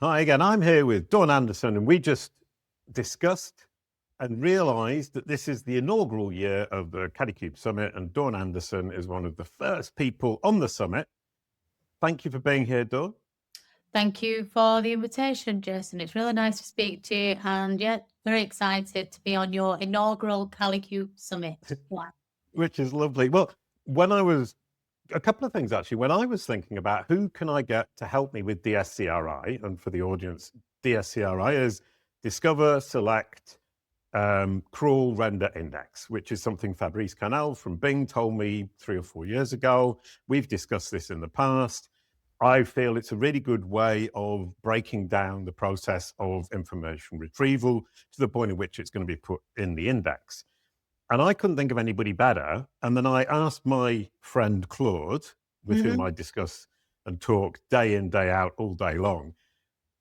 Hi again, I'm here with Dawn Anderson, and we just discussed and realized that this is the inaugural year of the Kalicube Summit, and Dawn Anderson is one of the first people on the summit. Thank you for being here, Dawn. Thank you for the invitation, Jason. It's really nice to speak to you, and yeah, very excited to be on your inaugural Kalicube Summit. Wow. Which is lovely. Well, a couple of things actually, when I was thinking about who can I get to help me with DSCRI, and for the audience, DSCRI is Discover, Select, Crawl, Render, Index, which is something Fabrice Canal from Bing told me 3 or 4 years ago. We've discussed this in the past. I feel it's a really good way of breaking down the process of information retrieval to the point at which it's going to be put in the index. And I couldn't think of anybody better. And then I asked my friend Claude, with whom I discuss and talk day in, day out, all day long.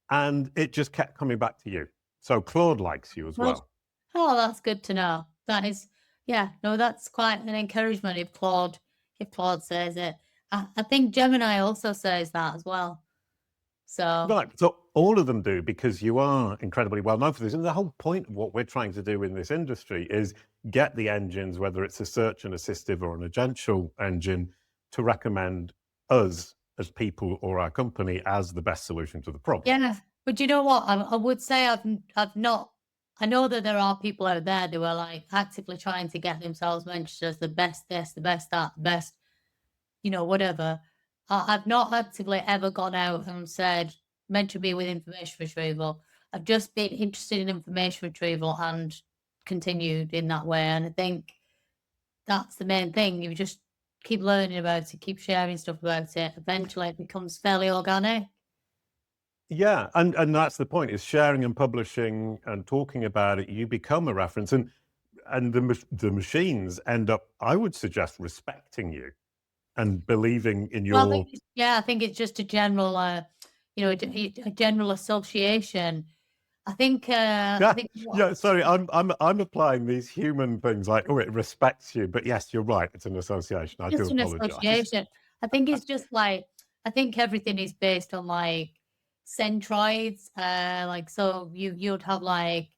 And it just kept coming back to you. So Claude likes you as well. Oh, that's good to know. That is, yeah, no, that's quite an encouragement if Claude says it. I think Gemini also says that as well. So Right. So all of them do, because you are incredibly well known for this. And the whole point of what we're trying to do in this industry is get the engines, whether it's a search and assistive or an agential engine, to recommend us as people or our company as the best solution to the problem. yeah, but you know what? I would say I've not. I know that there are people out there who are like actively trying to get themselves mentioned as the best this, the best that, the best, whatever. I've not actively ever gone out and said, mention me with information retrieval. I've just been interested in information retrieval and continued in that way. And I think that's the main thing. You just keep learning about it, keep sharing stuff about it. Eventually it becomes fairly organic. Yeah, and that's the point, is sharing and publishing and talking about it, you become a reference, and the machines end up, I would suggest, respecting you and believing in Well, your. I think it's just a general, a general association. I think, Yeah, I think yeah. Sorry, I'm applying these human things like, oh, it respects you, but yes, you're right. It's an association. I do just an apologize. association. I think it's just like, I think everything is based on like centroids. Like, so you'd have like,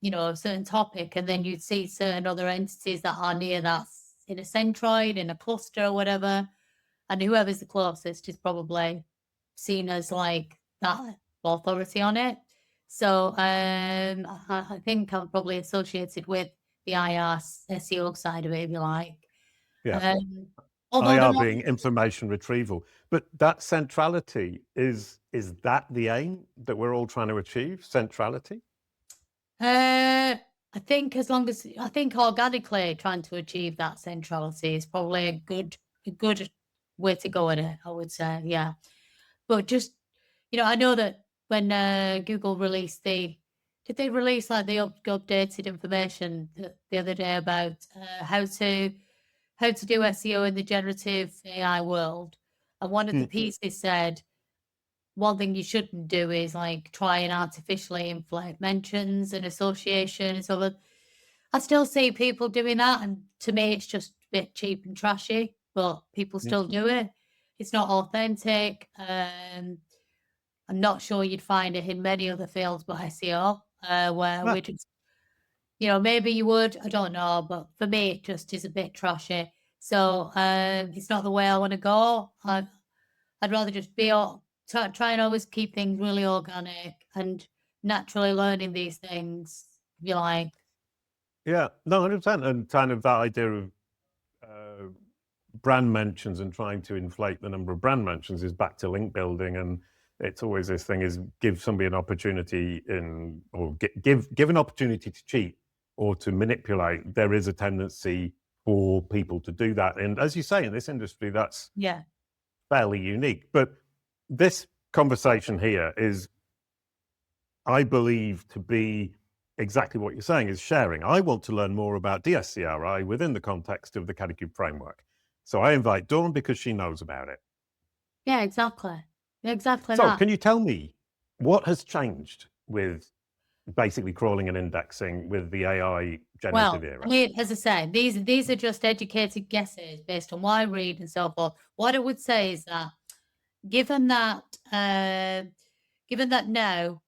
a certain topic, and then you'd see certain other entities that are near that in a centroid, in a cluster or whatever. And whoever's the closest is probably seen as like that authority on it. So I think I'm probably associated with the IR SEO side of it, if you like. Yeah, Although there IR being information retrieval, but that centrality is that the aim that we're all trying to achieve? Centrality. I think I think organically trying to achieve that centrality is probably a good way to go at it, I would say. Yeah. But just, I know that when Google released did they release like the updated information the other day about how to do SEO in the generative AI world? And one of the pieces said one thing you shouldn't do is like try and artificially inflate mentions and associations. So I still see people doing that, and to me, it's just a bit cheap and trashy. But people still do it. It's not authentic. I'm not sure you'd find it in many other fields but SEO, where Well, we just, maybe you would, I don't know, but for me, it just is a bit trashy. So it's not the way I want to go. I'd rather just try and always keep things really organic and naturally learning these things, if you like. yeah, no, 100%, and kind of that idea of brand mentions and trying to inflate the number of brand mentions is back to link building, and it's always this thing is give somebody an opportunity or give an opportunity to cheat or to manipulate. There is a tendency for people to do that, and as you say, in this industry, that's fairly unique. But this conversation here is, I believe, to be exactly what you're saying, is sharing. I want to learn more about DSCRI within the context of the Kalicube framework. So I invite Dawn because she knows about it. Yeah, exactly. Exactly So that. can you tell me what has changed with basically crawling and indexing with the AI generative Well, era? I mean, as I say, these are just educated guesses based on what I read and so forth. What I would say is that given that given that now,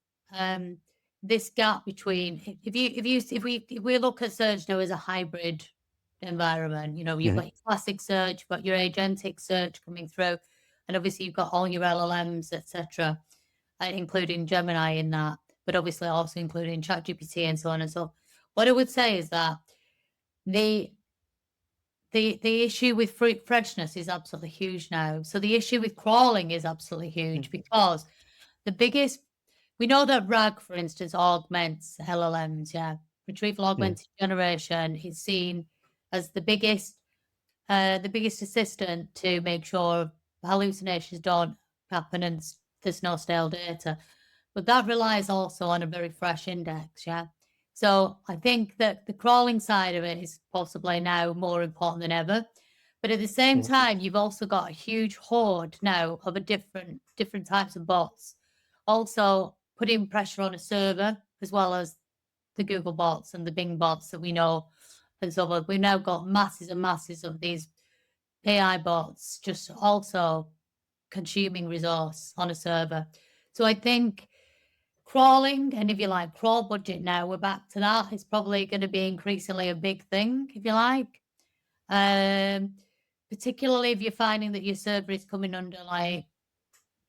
this gap between if we look at search now as a hybrid environment, you know, you've got your classic search, you've got your agentic search coming through, and obviously you've got all your LLMs, etc., including Gemini in that, but obviously also including ChatGPT and so on and so on. What I would say is that the issue with freshness is absolutely huge now. So the issue with crawling is absolutely huge because the biggest, we know that RAG, for instance, augments LLMs. Yeah, retrieval augmented generation is seen as the biggest assistant to make sure hallucinations don't happen and there's no stale data. But that relies also on a very fresh index. Yeah. So I think that the crawling side of it is possibly now more important than ever. But at the same time, you've also got a huge horde now of a different types of bots, also putting pressure on a server as well as the Google bots and the Bing bots that we know. And so on. We've now got masses and masses of these AI bots just also consuming resource on a server. So I think crawling, and if you like, crawl budget now, we're back to that. It's probably going to be increasingly a big thing, if you like. Particularly if you're finding that your server is coming under like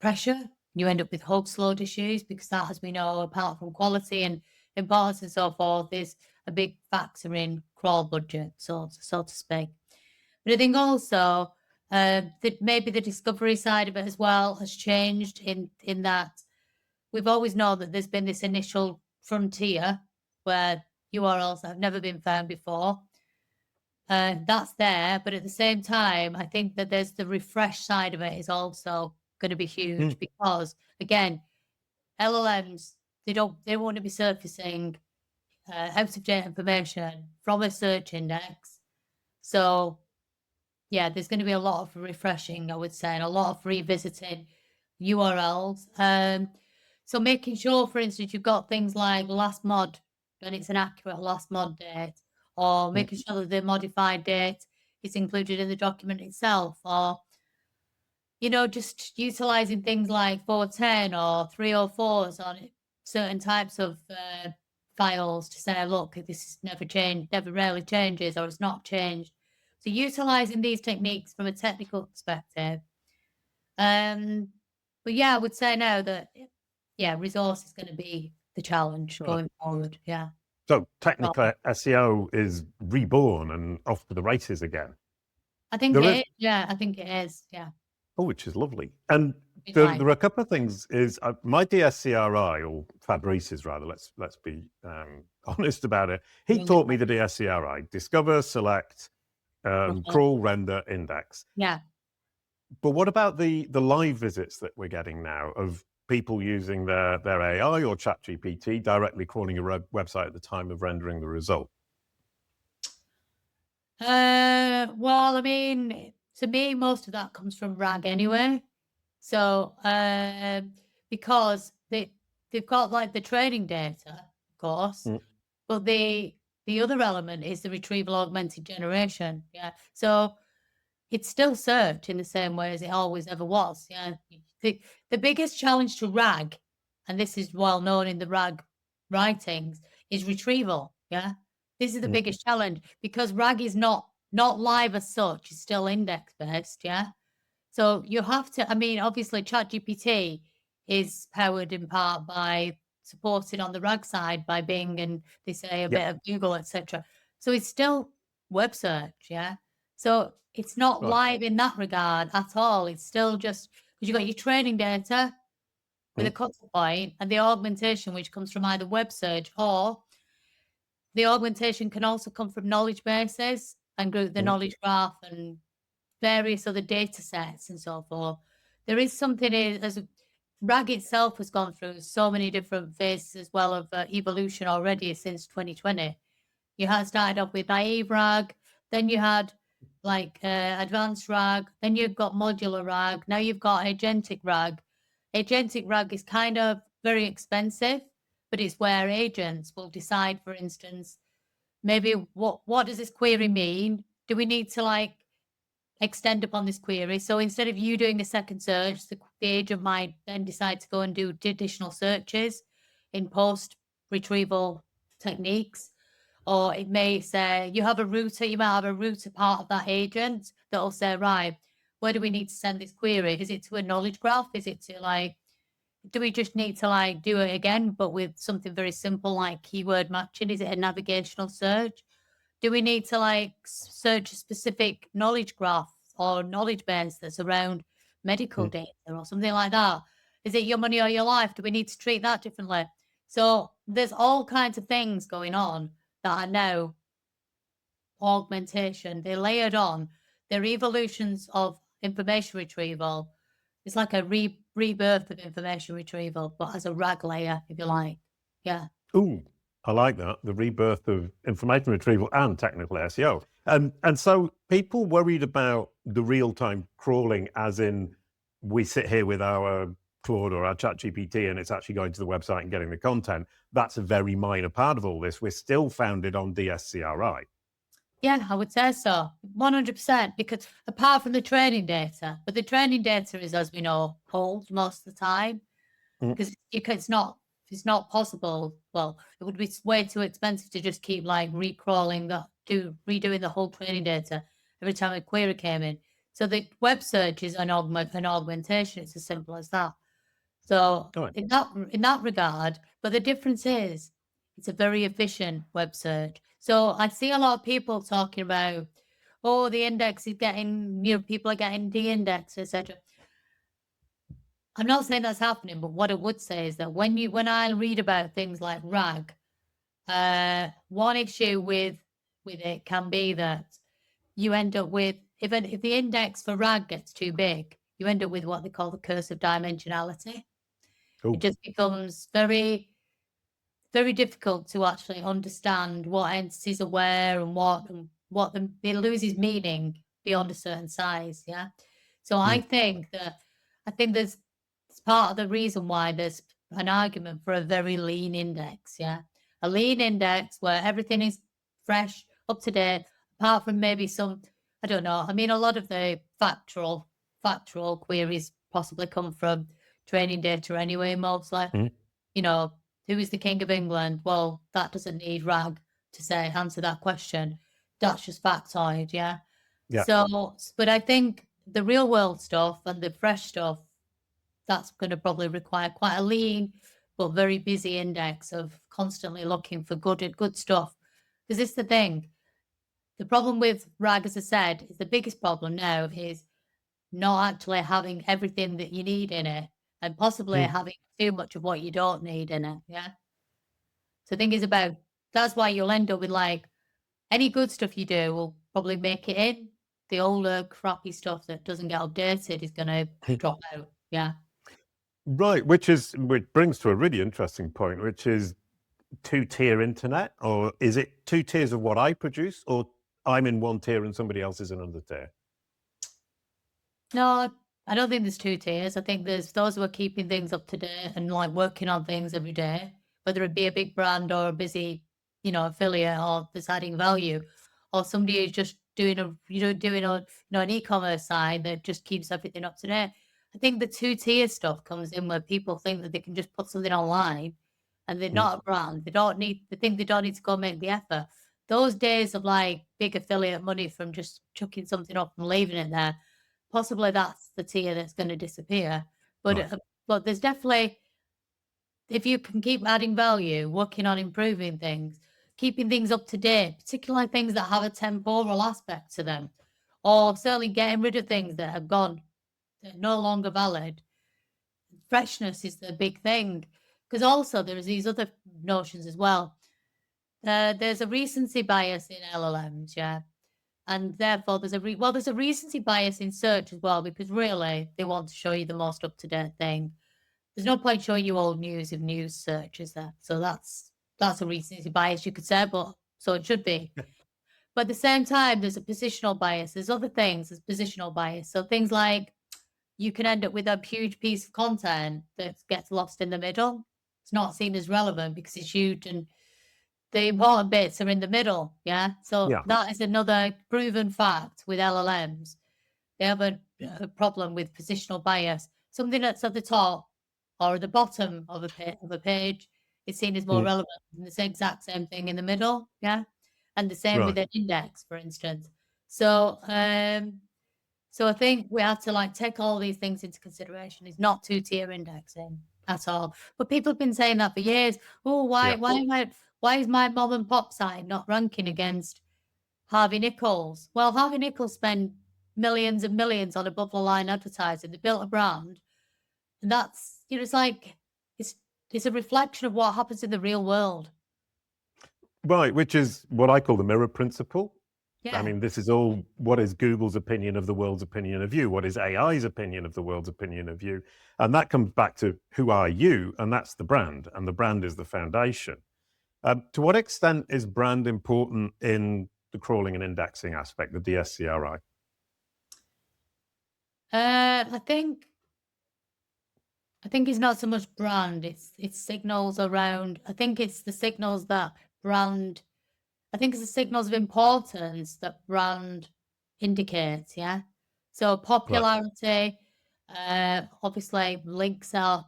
pressure, you end up with hub load issues because that, as we know, apart from quality and importance and so forth, is a big factor in crawl budget, so to speak. But I think also that maybe the discovery side of it as well has changed in that we've always known that there's been this initial frontier where URLs have never been found before. That's there, but at the same time, I think that there's the refresh side of it is also going to be huge because, again, LLMs, they want to be surfacing out of date information from a search index. So yeah, there's going to be a lot of refreshing, I would say, and a lot of revisiting URLs. So making sure, for instance, you've got things like lastmod, and it's an accurate lastmod date, or making sure that the modified date is included in the document itself, or, you know, just utilizing things like 410 or 304s on certain types of files to say, look, this is never changed, never rarely changes, or it's not changed. So utilizing these techniques from a technical perspective. But yeah, I would say now that, yeah, resource is going to be the challenge going forward. Yeah. So technically, SEO is reborn and off to the races again. I think it is. Yeah, I think it is. Yeah. Oh, which is lovely. And there are a couple of things. Is my DSCRI, or Fabrice's rather, let's be honest about it. He taught me the DSCRI: discover, select, crawl, render, index. Yeah. But what about the live visits that we're getting now of people using their AI or ChatGPT directly crawling a website at the time of rendering the result? Well, I mean, to me, most of that comes from RAG anyway. So, because they've got like the training data, of course, but the other element is the retrieval augmented generation. Yeah. So it's still search in the same way as it always ever was. Yeah. The biggest challenge to RAG, and this is well known in the RAG writings, is retrieval. Yeah. This is the biggest challenge because RAG is not live as such. It's still index based. Yeah. So you have to, I mean, obviously ChatGPT is powered in part by supported on the RAG side by Bing and they say a bit of Google, etc. So it's still web search. Yeah. So it's not live in that regard at all. It's still just because you've got your training data with a cut point and the augmentation, which comes from either web search or the augmentation can also come from knowledge bases and group the knowledge graph and various other data sets and so forth. There is something as RAG itself has gone through so many different phases as well of evolution already since 2020. You had started off with naive RAG, then you had like advanced RAG, then you've got modular RAG, now you've got agentic RAG. Agentic RAG is kind of very expensive, but it's where agents will decide, for instance, maybe what does this query mean? Do we need to like extend upon this query? So instead of you doing the second search, the agent might then decide to go and do additional searches in post retrieval techniques. Or it may say you have a router, you might have a router part of that agent that'll say, right, where do we need to send this query? Is it to a knowledge graph? Is it to like, do we just need to like do it again, but with something very simple like keyword matching? Is it a navigational search? Do we need to like search a specific knowledge graph or knowledge base that's around medical data or something like that? Is it your money or your life? Do we need to treat that differently? So there's all kinds of things going on that are now augmentation. They're layered on. They're evolutions of information retrieval. It's like a rebirth of information retrieval, but as a RAG layer, if you like. Yeah. Ooh, I like that. The rebirth of information retrieval and technical SEO. And so people worried about the real-time crawling, as in we sit here with our Claude or our ChatGPT and it's actually going to the website and getting the content. That's a very minor part of all this. We're still founded on DSCRI. Yeah, I would say so. 100%, because apart from the training data, but the training data is, as we know, old most of the time, because it's not possible. Well, it would be way too expensive to just keep like redoing the whole training data every time a query came in. So the web search is an augmentation. It's as simple as that. So in that regard, but the difference is it's a very efficient web search. So I see a lot of people talking about, oh, the index is getting, people are getting de-indexed, etc. I'm not saying that's happening, but what I would say is that when I read about things like RAG, one issue with it can be that you end up with, if the index for RAG gets too big, you end up with what they call the curse of dimensionality. It just becomes very, very difficult to actually understand what entities are where and what it loses meaning beyond a certain size. Yeah. So I think there's, it's part of the reason why there's an argument for a very lean index. Yeah. A lean index where everything is fresh, up to date, apart from maybe some, I don't know. I mean, a lot of the factual queries possibly come from training data anyway, mostly. Who is the King of England? Well, that doesn't need RAG to say answer that question. That's just factoid, yeah. So, but I think the real world stuff and the fresh stuff, that's going to probably require quite a lean but very busy index of constantly looking for good stuff. Because this is the thing. The problem with RAG, as I said, is the biggest problem now is not actually having everything that you need in it, and possibly having too much of what you don't need in it. Yeah. So the thing is about, that's why you'll end up with like any good stuff you do will probably make it in. The older crappy stuff that doesn't get updated is going to drop out. Yeah. Right. Which brings to a really interesting point, which is two-tier internet, or is it two tiers of what I produce, or I'm in one tier and somebody else is in another tier? No, I don't think there's two tiers. I think there's those who are keeping things up to date and like working on things every day, whether it be a big brand or a busy, affiliate or that's adding value, or somebody who's just doing an e-commerce side that just keeps everything up to date. I think the two-tier stuff comes in where people think that they can just put something online and they're not a brand. They think they don't need to go make the effort. Those days of like big affiliate money from just chucking something up and leaving it there, possibly that's the tier that's going to disappear. But but there's definitely, if you can keep adding value, working on improving things, keeping things up to date, particularly things that have a temporal aspect to them, or certainly getting rid of things that have gone, that are no longer valid. Freshness is the big thing, because also there's these other notions as well. There's a recency bias in LLMs, yeah. And therefore, there's a recency bias in search as well, because really they want to show you the most up-to-date thing. There's no point showing you old news if news search is there. So that's a recency bias, you could say, but so it should be. But at the same time, there's a positional bias. There's other things. There's positional bias. So things like you can end up with a huge piece of content that gets lost in the middle. It's not seen as relevant because it's huge and the important bits are in the middle. Yeah. So that is another proven fact with LLMs. They have a problem with positional bias. something that's at the top or at the bottom of a page is seen as more Mm. relevant than the exact same thing in the middle. Yeah. And the same with Right. an index, for instance. So, so I think we have to like take all these things into consideration. It's not two-tier indexing at all. But people have been saying that for years. Oh, Yeah. why is my mom and pop site not ranking against Harvey Nichols? Well, Harvey Nichols spent millions and millions on above the line advertising. They built a brand. And that's, it's like it's a reflection of what happens in the real world. Right, which is what I call the mirror principle. I Yeah. mean, this is all what is Google's opinion of the world's opinion of you? What is AI's opinion of the world's opinion of you? And that comes back to who are you? And that's the brand. And the brand is the foundation. To what extent is brand important in the crawling and indexing aspect, the DSCRI? I think it's not so much brand, it's signals around. I think it's the signals that brand I think it's the signals of importance that brand indicates, yeah. So Right. popularity, obviously links are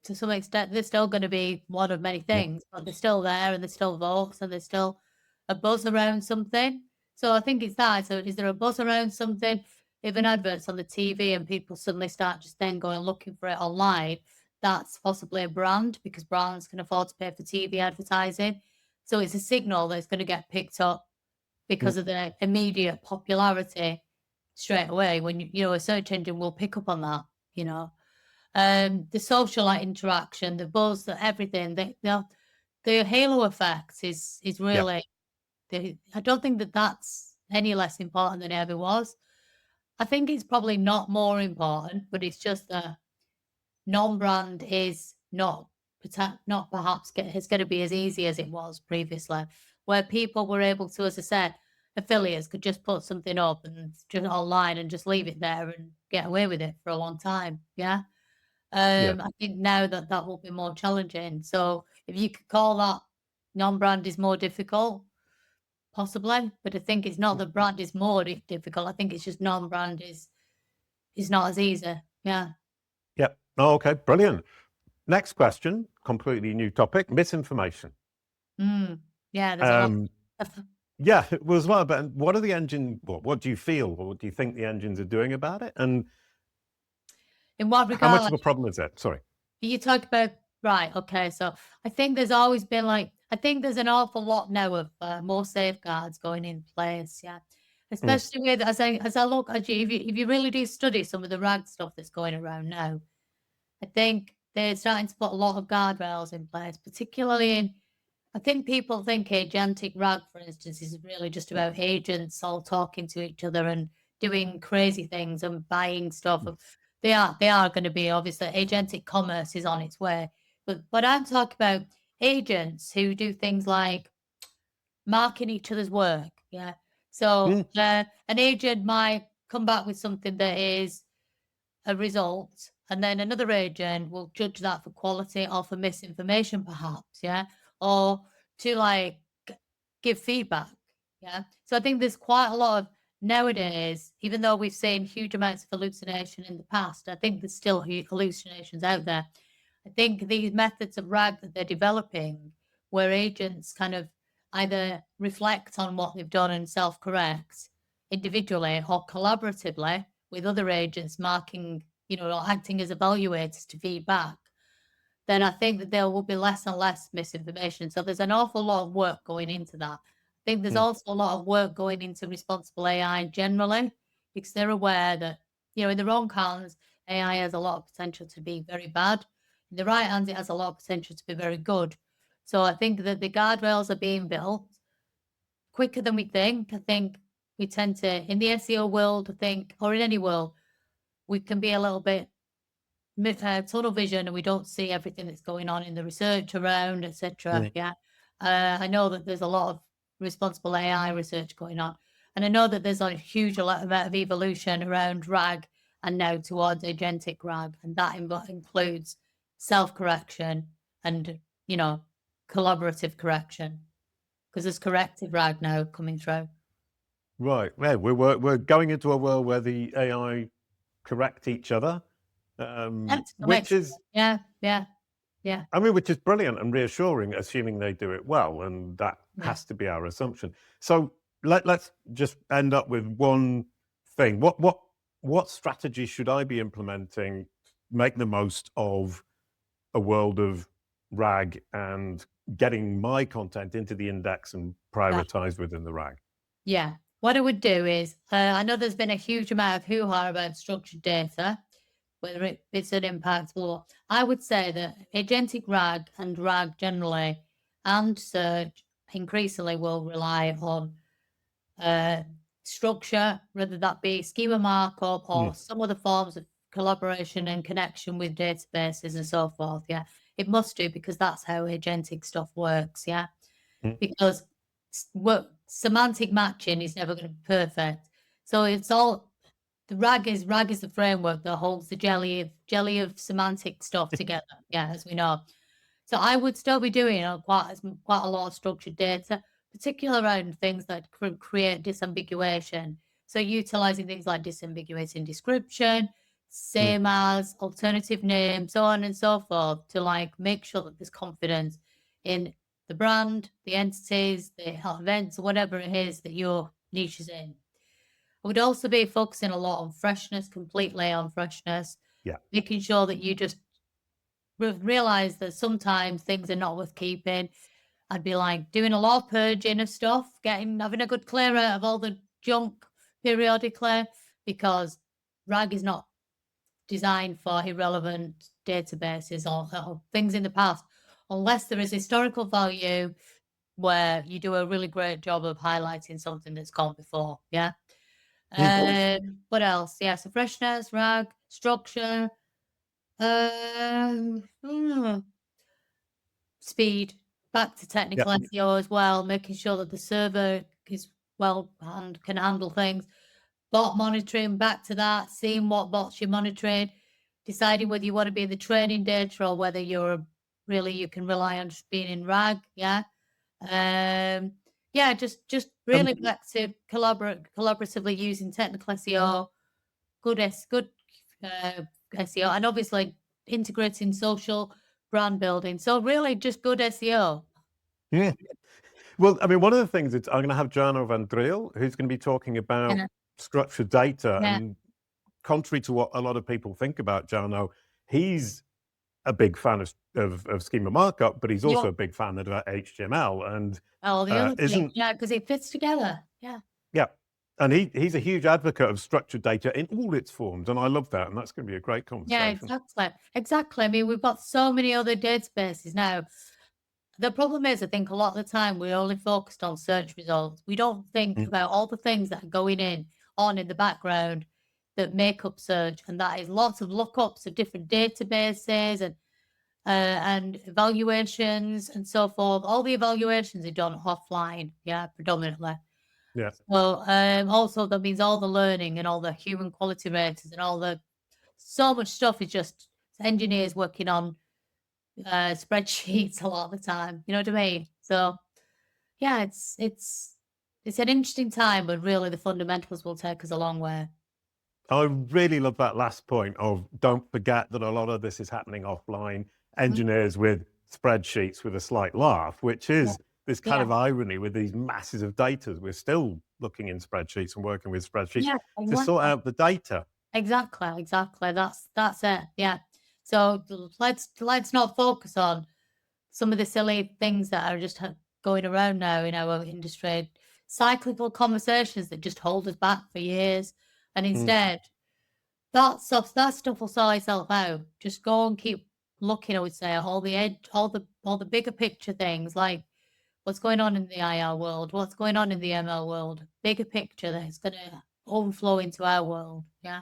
to some extent they're still going to be one of many Yeah. things, but they're still there and they're still votes and there's still a buzz around something. So I think it's that. So is there a buzz around something? If an advert's on the TV and people suddenly start just then going looking for it online, that's possibly a brand because brands can afford to pay for TV advertising. So it's a signal that's going to get picked up Mm. because of the immediate popularity straight away. When a search engine will pick up on that, you know. The social like interaction, the buzz, everything. The halo effect is Yeah. really. I don't think that that's any less important than it ever was. I think it's probably not more important, but it's just that non-brand is not perhaps it's going to be as easy as it was previously, where people were able to, as I said, affiliates could just put something up and just online and just leave it there and get away with it for a long time. Yeah. Yeah. I think now that will be more challenging. So if you could call that non-brand is more difficult, possibly, but I think it's not that brand is more difficult. I think it's just non-brand is not as easy. Yeah. Yeah. Oh, okay. Brilliant. Next question, completely new topic, misinformation. Yeah, there's a lot. Yeah, it was well, but what are the engine, what do you feel, or what do you think the engines are doing about it? And In what how much regard? of a problem is it? Sorry. You talk about right. Okay, so I think there's always been I think there's an awful lot now of more safeguards going in place. Yeah, Mm. especially with as I look at you, if you really do study some of the RAG stuff that's going around now, I think they're starting to put a lot of guardrails in place, particularly in. I think people think agentic RAG, for instance, is really just about agents all talking to each other and doing crazy things and buying stuff. They are going to be obviously agentic commerce is on its way, but I'm talking about agents who do things like marking each other's work. Yeah, so Mm. an agent might come back with something that is a result, and then another agent will judge that for quality or for misinformation, perhaps, yeah, or to give feedback, yeah. So I think there's quite a lot of nowadays, even though we've seen huge amounts of hallucination in the past, I think there's still hallucinations out there. I think these methods of RAG that they're developing, where agents kind of either reflect on what they've done and self-correct individually or collaboratively with other agents marking, or acting as evaluators to feedback, then I think that there will be less and less misinformation. So there's an awful lot of work going into that. I think there's Mm. also a lot of work going into responsible AI generally, because they're aware that, in the wrong hands, AI has a lot of potential to be very bad. In the right hands, it has a lot of potential to be very good. So I think that the guardrails are being built quicker than we think. I think we tend to, in the SEO world, I think, or in any world, we can be a little bit tunnel vision and we don't see everything that's going on in the research around, etc. Mm. Yeah. I know that there's a lot of responsible AI research going on. And I know that there's a huge amount of evolution around RAG and now towards agentic RAG. And that includes self-correction and, collaborative correction. Because there's corrective RAG now coming through. Right. Yeah, we're going into a world where the AI correct each other To some which extent. is, Yeah. I mean, which is brilliant and reassuring, assuming they do it well, and that Yeah. has to be our assumption. So let's just end up with one thing. What strategy should I be implementing, make the most of a world of RAG and getting my content into the index and Yeah. prioritized within the RAG? Yeah. What I would do is, I know there's been a huge amount of hoo-ha about structured data, whether it's an impact or I would say that agentic RAG and RAG generally and search increasingly will rely on structure, whether that be schema markup or some other forms of collaboration and connection with databases and so forth. Yeah, it must do because that's how agentic stuff works. Yeah, Mm. because semantic matching is never going to be perfect. So it's all the RAG is the framework that holds the jelly of semantic stuff together. Yeah, as we know. So I would still be doing quite a lot of structured data, particularly around things that create disambiguation. So utilizing things like disambiguating description, same as, alternative name, so on and so forth, to like make sure that there's confidence in the brand, the entities, the events, whatever it is that your niche is in. I would also be focusing a lot on freshness, completely on freshness, Yeah. making sure that you just realize that sometimes things are not worth keeping. I'd be like doing a lot of purging of stuff, having a good clear out of all the junk periodically, because RAG is not designed for irrelevant databases or things in the past, unless there is historical value where you do a really great job of highlighting something that's gone before. Yeah. What else? Yeah, so freshness, RAG, structure, speed, back to technical SEO as well, making sure that the server is well and can handle things. Bot monitoring, back to that, seeing what bots you're monitoring, deciding whether you want to be in the training data or whether you can rely on just being in RAG. Yeah. Just really back to collaboratively using technical SEO, good SEO, and obviously integrating social brand building. So really just good SEO. Yeah. Well, I mean, one of the things I'm going to have Jarno van Driel, who's going to be talking about Yeah. structured data. Yeah. And contrary to what a lot of people think about Jarno, he's a big fan of schema markup, but he's also a big fan of HTML. And the other thing, because it fits together. Yeah. Yeah. And he's a huge advocate of structured data in all its forms. And I love that. And that's going to be a great conversation. Yeah, exactly. I mean, we've got so many other databases now. The problem is, I think a lot of the time we're only focused on search results. We don't think about all the things that are going on in the background that make up search, and that is lots of lookups of different databases and evaluations and so forth. All the evaluations are done offline, predominantly. Yeah. So also that means all the learning and all the human quality ratings and so much stuff is just engineers working on spreadsheets a lot of the time. You know what I mean? So yeah, it's an interesting time, but really the fundamentals will take us a long way. I really love that last point of don't forget that a lot of this is happening offline. Engineers with spreadsheets with a slight laugh, which is this kind of irony with these masses of data. We're still looking in spreadsheets and working with spreadsheets to sort out the data. Exactly. That's it. Yeah. So let's not focus on some of the silly things that are just going around now in our industry, cyclical conversations that just hold us back for years, and instead that stuff will sort itself out. Just go and keep looking. I would say at all the bigger picture things, like what's going on in the IR world, what's going on in the ML world, bigger picture that's going to overflow into our world. Yeah.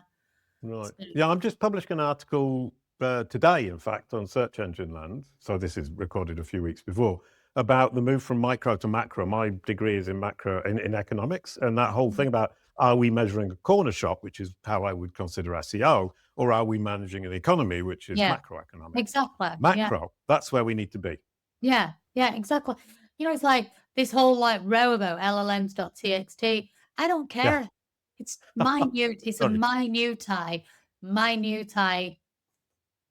Right. Yeah, I'm just publishing an article today, in fact, on Search Engine Land. So this is recorded a few weeks before, about the move from micro to macro. My degree is in economics, and that whole thing about, are we measuring a corner shop, which is how I would consider SEO, or are we managing an economy, which is macroeconomics? Exactly. Macro, that's where we need to be. Yeah, exactly. It's like this whole row about llms.txt. I don't care. It's minute. It's a minute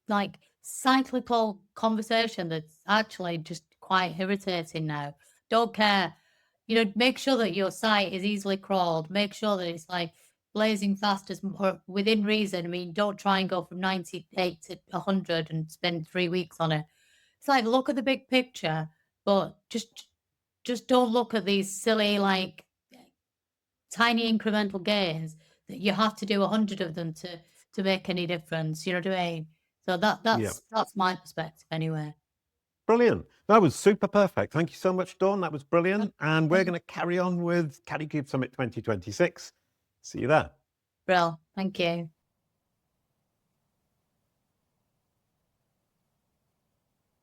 like cyclical conversation that's actually just quite irritating now. Don't care. You know, make sure that your site is easily crawled. Make sure that it's like blazing fast as within reason. I mean, don't try and go from 98 to 100 and spend 3 weeks on it. It's like, look at the big picture, but just don't look at these silly, like, tiny incremental gains that you have to do 100 of them to make any difference. You know what I mean? So that's my perspective anyway. Brilliant. That was super perfect. Thank you so much, Dawn. That was brilliant. And we're going to carry on with Kalicube Summit 2026. See you there. Brill. Thank you.